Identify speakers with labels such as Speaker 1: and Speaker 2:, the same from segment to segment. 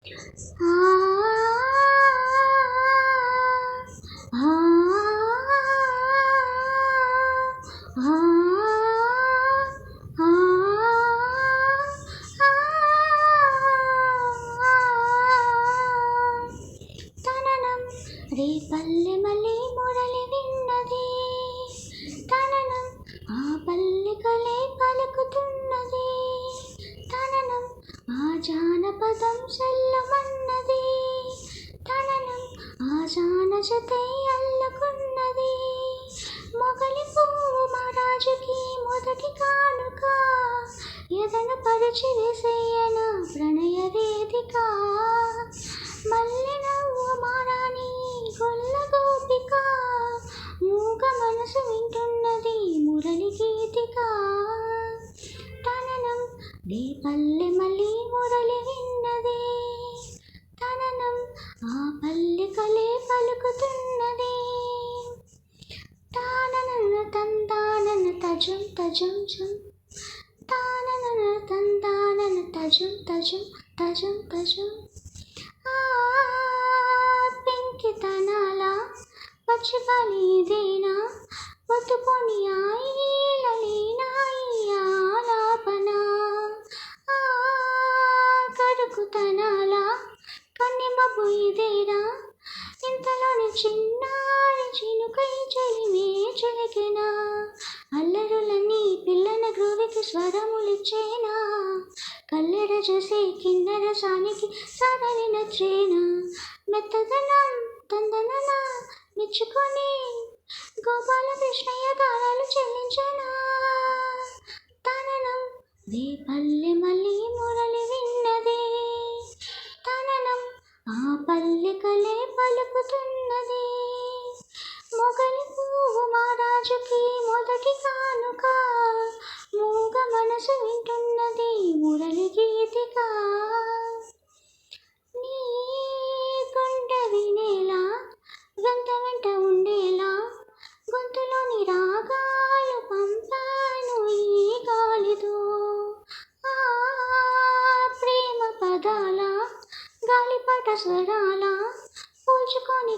Speaker 1: ఆ ఆ ఆ ఆ తననం రేపల్లె మళ్ళీ మురళి విన్నది తననం ఆ పల్లెకలే పలుకుతున్నది తననం ఆ జానపదం చల్లమన్నది తననం ఆ జానజతై అల్లుకున్నది మొగలి పువ్వు మా రాజుకి మొదటి కానుక ఎదను పరిచి వేసేయన ప్రణయ వేదిక మల్లె నవ్వు మా రాణి గొల్ల గోపిక మూగ మనసు వింటున్నది మురళి గీతిక తననం రేపల్లె మళ్ళీ మురళి విన్నది తననం ఆ పల్లెకలే పలుకుతున్నది తానన తందానన తజం తజం జం తానన తందానన తజం తజం తజం తజం ఆ పెంకితనాల పచ్చిపలిదేనా బతుకొని ఆలాపన ఆ కడుకుతనాల కన్నెమబ్బు ఇదేరా ఇంతలోని చిన్నారి చినుకై చెలిమే చిలికినా అల్లరులన్నీ పిల్లన గ్రోవికి స్వరములిచ్చేనా కల్లెడ చూసి కిన్నెర సానికి సాగని నచ్చేనా మెత్తదనం తందనన మెచ్చుకొని గోపాలకృష్ణయ్య గానాలు చెల్లించేనా తననం రేపల్లె మళ్ళీ మురళి విన్నది తననం ఆ పల్లెకలే పలుకుతున్నది మొగలి పువ్వు మా రాజుకి మొదటి కానుక మూగ మనసు వింటున్నది మురళి గీతిక నీ గుండె వినేలా వెంట వెంట ఉండేలా గొంతులోని రాగాలు పంపాను ఈ గాలితో ఆ ప్రేమ పదాల గాలిపట స్వరాల పోల్చుకొని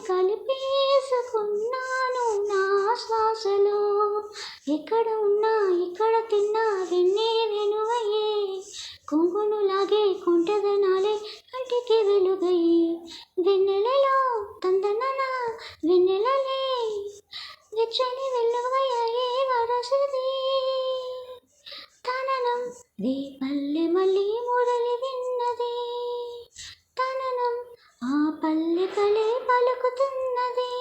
Speaker 1: కలిపేసుకున్నాను నా శ్వాసలో ఎక్కడ ఉన్నా ఎక్కడ తిన్నా వెన్నే వెనువయ్యే కొంగును లాగే కొంటెదనాలే కంటికి వెలుగయ్యే వెన్నెలలో తందనన వెన్నెలలే వెచ్చని వెల్లువయ్యే వరసది తననం రేపల్లె మళ్ళీ మురళి విన్నది తననం ఆ పల్లెకలే పలుకుతున్నది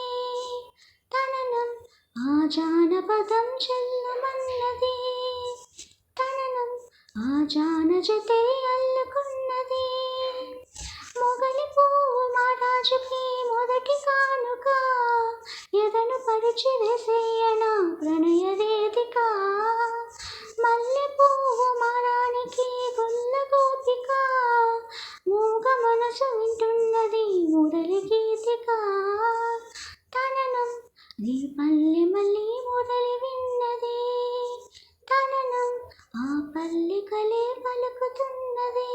Speaker 1: తననం ఆ జానపదం చెల్లమన్నది తననం ఆ జానజతే అల్లుకున్నది మొగలి పువ్వు మా రాజుకి మొదటి కానుక ఎదను పరిచి వేసేయన ప్రణయ వేదిక మల్లె పువ్వు మా రాణికి గొల్ల గోపిక మూగ మనసు వింటున్నది మురళి గీతిక తననం రేపల్లె మళ్ళీ మురళి విన్నది తననం ఆ పల్లెకలే పలుకుతున్నది.